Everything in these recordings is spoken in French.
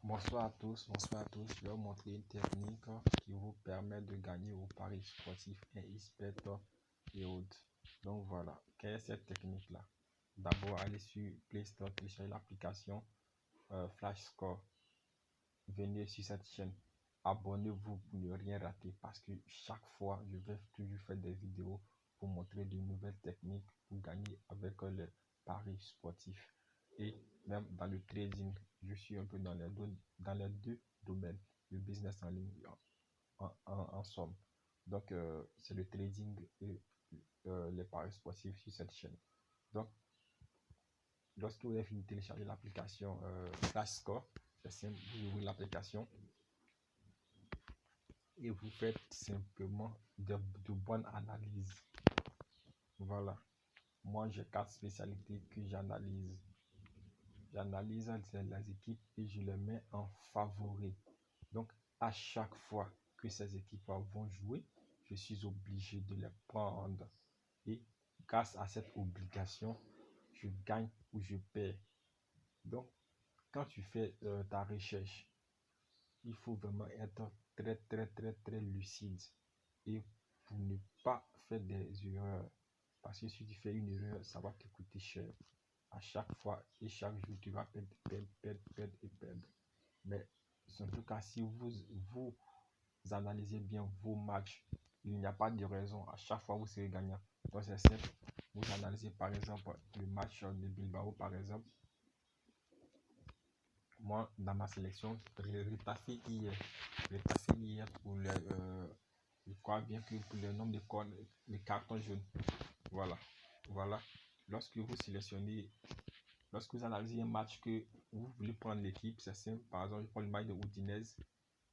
Bonsoir à tous, Je vais vous montrer une technique qui vous permet de gagner au paris sportif et e-sport et autres. Donc voilà, quelle est cette technique-là? D'abord, allez sur Play Store, télécharger l'application Flash Score. Venez sur cette chaîne, abonnez-vous pour ne rien rater parce que chaque fois, je vais toujours faire des vidéos pour montrer de nouvelles techniques pour gagner avec les paris sportifs et même dans le trading. Je suis un peu dans les deux domaines, le business en ligne en somme. Donc, c'est le trading et les paris sportifs sur cette chaîne. Donc, lorsque vous avez fini de télécharger l'application Flash Score, c'est simple, vous ouvrez l'application et vous faites simplement de bonnes analyses. Voilà. Moi, j'ai 4 spécialités que j'analyse. J'analyse les équipes et je les mets en favori. Donc, à chaque fois que ces équipes vont jouer, je suis obligé de les prendre. Et grâce à cette obligation, je gagne ou je perds. Donc, quand tu fais ta recherche, il faut vraiment être très lucide et pour ne pas faire des erreurs. Parce que si tu fais une erreur, ça va te coûter cher. À chaque fois et chaque jour, tu vas perdre. Mais en tout cas, si vous analysez bien vos matchs, il n'y a pas de raison. À chaque fois, vous serez gagnant. Donc, c'est simple. Vous analysez par exemple le match de Bilbao, par exemple. Moi, dans ma sélection, j'ai taffé hier pour je crois bien que pour le nombre de cartons jaunes. Voilà. Lorsque vous sélectionnez, lorsque vous analysez un match que vous voulez prendre l'équipe, c'est simple. Par exemple, je prends le match de Udinese.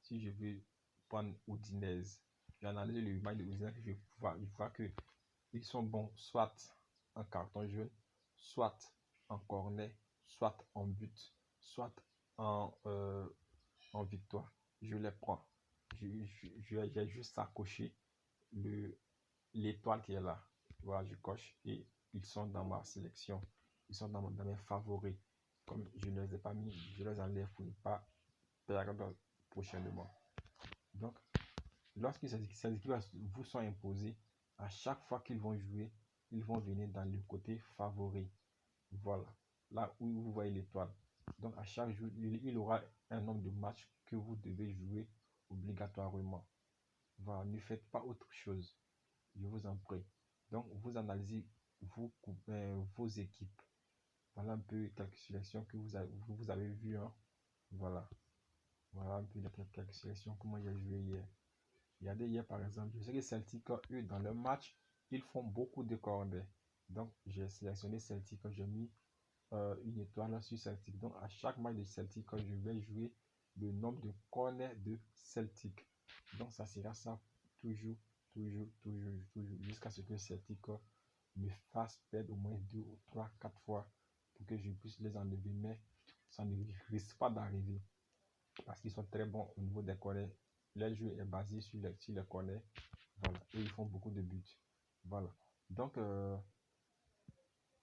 Si je veux prendre Udinese, j'analyse le match de Udinese, je vois que ils sont bons soit en carton jaune, soit en corner, soit en but, soit en victoire. Je les prends. J'ai juste à cocher l'étoile qui est là. Voilà, je coche et ils sont dans ma sélection. Ils sont dans mes favoris. Comme je ne les ai pas mis, je les enlève pour ne pas perdre prochainement. Donc, lorsque ces équipes vous sont imposées, à chaque fois qu'ils vont jouer, ils vont venir dans le côté favori. Voilà, là où vous voyez l'étoile. Donc, à chaque jour, il aura un nombre de matchs que vous devez jouer obligatoirement. Voilà, ne faites pas autre chose. Je vous en prie. Donc, vous analysez vos équipes. Voilà un peu quelques sélections que vous avez vues. Hein. Voilà un peu quelques sélections, comment j'ai joué hier. Regardez hier par exemple, je sais que Celtic, eux, dans le match, ils font beaucoup de corners. Donc, j'ai sélectionné Celtic, j'ai mis une étoile sur Celtic. Donc, à chaque match de Celtic, je vais jouer le nombre de corners de Celtic. Donc, ça sera ça toujours, jusqu'à ce que Celtic me fasse perdre au moins 2 ou 3, 4 fois pour que je puisse les enlever. Mais ça ne risque pas d'arriver parce qu'ils sont très bons au niveau des corners. Le jeu est basé sur les corners. Voilà. Et ils font beaucoup de buts. Voilà. Donc,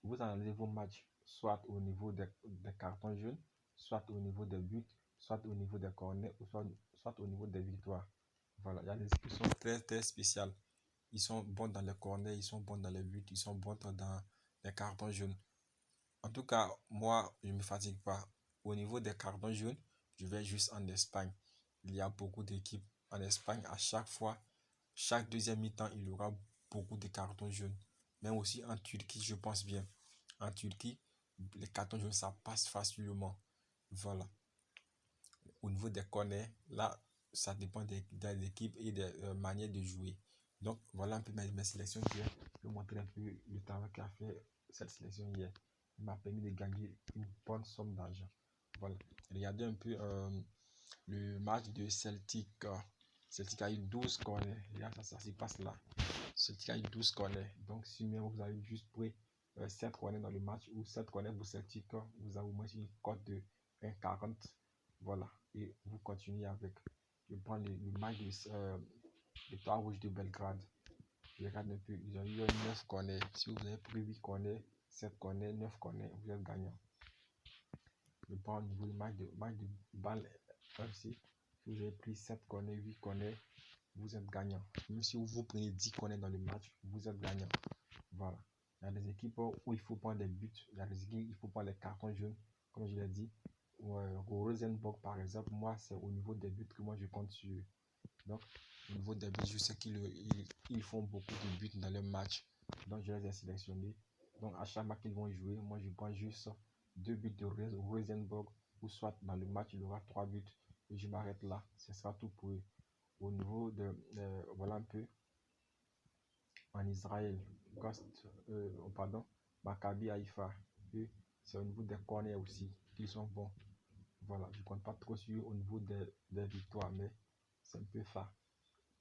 vous analysez vos matchs soit au niveau des cartons jaunes, soit au niveau des buts, soit au niveau des corners, ou soit au niveau des victoires. Voilà. Il y a des équipes qui sont très spéciales. Ils sont bons dans les corners, ils sont bons dans les buts, ils sont bons dans les cartons jaunes. En tout cas, moi, je ne me fatigue pas. Au niveau des cartons jaunes, je vais juste en Espagne. Il y a beaucoup d'équipes en Espagne. À chaque fois, chaque deuxième mi-temps, il y aura beaucoup de cartons jaunes. Même aussi en Turquie, je pense bien. En Turquie, les cartons jaunes, ça passe facilement. Voilà. Au niveau des corners, là, ça dépend des équipes et des manières de jouer. Donc, voilà un peu mes sélections hier. Je vais vous montrer un peu le travail qu'a fait cette sélection hier. Il m'a permis de gagner une bonne somme d'argent. Voilà. Regardez un peu le match de Celtic. Celtic a eu 12 corners. Regarde, ça se passe là. Celtic a eu 12 corners. Donc, si même vous avez juste pris 7 corners dans le match ou 7 corners pour Celtic, vous avez au moins une cote de 1,40. Voilà. Et vous continuez avec. Je prends le match de Toit Rouge de Belgrade. Je regarde un peu. Ils ont eu 9 corners. Si vous avez pris 8 corners, 7 corners, 9 corners, vous êtes gagnant. Je prends au niveau du match de balle FC. Si vous avez pris 7 corners, 8 corners, vous êtes gagnant. Même si vous prenez 10 corners dans le match, vous êtes gagnant. Voilà. Il y a des équipes où il faut prendre des buts. Il y a des équipes où il faut prendre les cartons jaunes, comme je l'ai dit. Au Rosenborg, par exemple, moi, c'est au niveau des buts que moi je compte sur. Donc, au niveau des buts, je sais qu'ils font beaucoup de buts dans leur match. Donc, je les ai sélectionnés. Donc, à chaque match qu'ils vont jouer, moi, je prends juste 2 buts de Rosenborg, ou soit dans le match, il y aura 3 buts. Et je m'arrête là. Ce sera tout pour eux. Au niveau de, voilà un peu, en Israël, Maccabi Haïfa, eux, c'est au niveau des corners aussi qu'ils sont bons. Voilà, je ne compte pas trop sur au niveau des victoires, mais c'est un peu ça.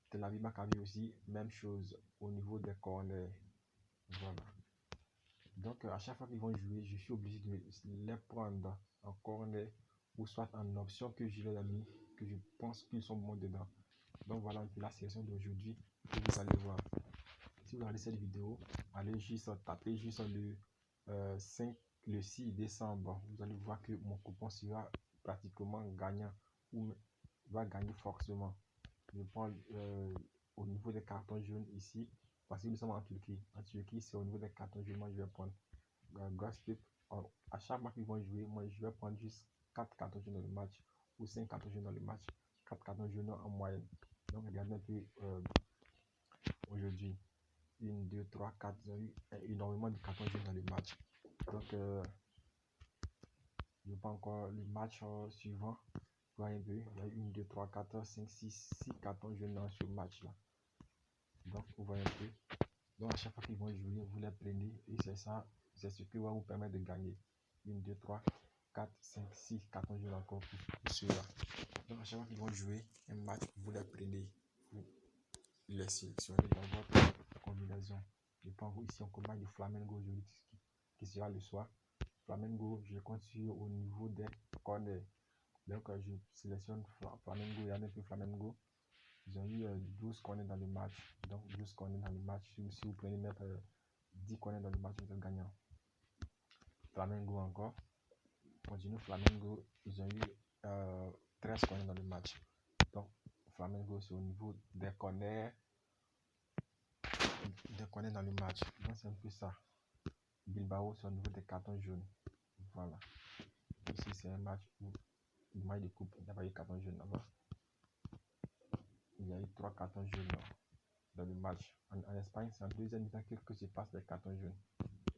Tel Aviv Maccabi aussi, même chose au niveau des corners. Voilà. Donc, à chaque fois qu'ils vont jouer, je suis obligé de les prendre en corner ou soit en option que je les ai mis, que je pense qu'ils sont bons dedans. Donc, voilà un peu la sélection d'aujourd'hui que vous allez voir. Si vous regardez cette vidéo, allez juste taper juste le 6 décembre. Vous allez voir que mon coupon sera pratiquement gagnant ou va gagner forcément. Je prends au niveau des cartons jaunes ici, parce que nous sommes en Turquie. En Turquie, c'est au niveau des cartons jaunes. Moi, je vais prendre Gossip. À chaque match qu'ils vont jouer, moi, je vais prendre juste 4 cartons jaunes dans le match ou 5 cartons jaunes dans le match. 4 cartons jaunes en moyenne. Donc, regardez un peu aujourd'hui. 1, 2, 3, 4. Ils ont eu énormément de cartons jaunes dans le match. Donc, je prends encore le match suivant. Voyez un peu, il y a eu 1, 2, 3, 4, 5, 6 cartons jaunes dans ce match-là. Donc, vous voyez un peu. Donc, à chaque fois qu'ils vont jouer, vous les prenez. Et c'est ça, c'est ce qui va vous permettre de gagner. 1, 2, 3, 4, 5, 6 cartons jaunes encore pour ceux-là. Donc, à chaque fois qu'ils vont jouer un match, vous les prenez. Vous les sélectionnez dans votre combinaison. Je prends ici un combat de Flamengo aujourd'hui qui sera le soir. Flamengo, je compte sur au niveau des corners. Donc, je sélectionne Flamengo. Regardez un peu Flamengo. Ils ont eu 12 corners dans le match. Donc, 12 corners dans le match. Si vous prenez mettre 10 corners dans le match, vous êtes gagnant. Flamengo encore. Continue Flamengo. Ils ont eu 13 corners dans le match. Donc, Flamengo, c'est au niveau des corners dans le match. Donc, c'est un peu ça. Bilbao, c'est au niveau des cartons jaunes. Voilà. Ici, c'est un match où le match de coupe, il n'y a pas eu carton jaune là-bas. Il y a eu 3 cartons jaunes dans le match. En Espagne, c'est en deuxième mi-temps que se passe les cartons jaunes.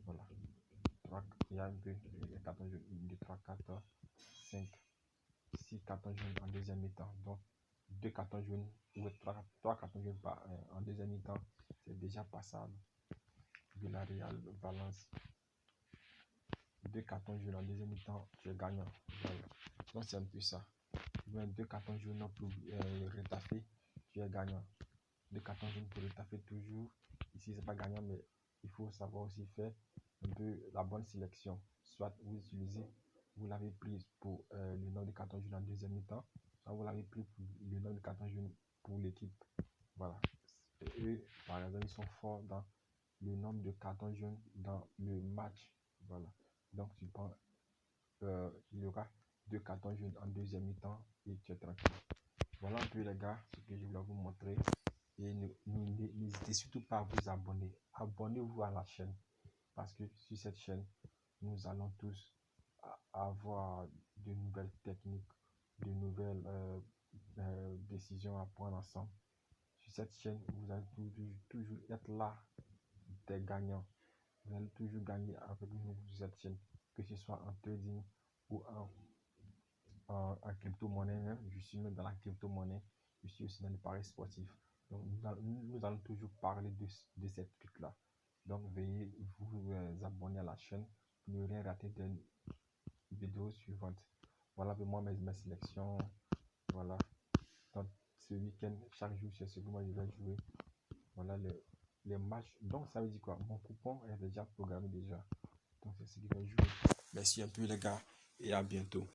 Voilà. Il y a un peu les cartons jaunes. 1, 2, 3, 4, 5, 6 cartons jaunes en deuxième mi-temps. Donc, 2 cartons jaunes ou 3 cartons jaunes en deuxième mi-temps, c'est déjà passable. Villarreal, Valence. 2 cartons jaunes en deuxième mi-temps, tu es gagnant. Voilà. Donc, c'est un peu ça. 2 cartons jaunes pour Retafe, tu es gagnant. 2 cartons jaunes pour Retafe toujours. Ici, c'est pas gagnant, mais il faut savoir aussi faire un peu la bonne sélection. Soit vous l'avez prise pour le nombre de cartons jaunes en deuxième mi-temps, soit vous l'avez pris pour le nombre de cartons jaunes pour l'équipe. Voilà. Et eux, par exemple, ils sont forts dans le nombre de cartons jaunes dans le match. Voilà. Donc, tu prends, il y aura 2 cartons jaunes en deuxième mi-temps et tu es tranquille. Voilà un peu les gars, ce que je voulais vous montrer. Et n'hésitez surtout pas à vous abonner. Abonnez-vous à la chaîne. Parce que sur cette chaîne, nous allons tous avoir de nouvelles techniques, de nouvelles décisions à prendre ensemble. Sur cette chaîne, vous allez toujours être là des gagnants. Vous allez toujours gagner avec nous sur cette chaîne, que ce soit en trading ou en crypto-monnaie même. Je suis même dans la crypto-monnaie. Je suis aussi dans les paris sportifs. Donc, nous allons toujours parler de ces trucs-là. Donc, veuillez vous abonner à la chaîne pour ne rien rater des vidéos suivantes. Voilà pour moi mes sélections. Voilà. Donc, ce week-end, chaque jour, c'est ce que moi je vais jouer. Voilà les matchs. Donc, ça veut dire quoi? Mon coupon est déjà programmé déjà. Donc, c'est ce qui va jouer. Merci un peu, les gars, et à bientôt.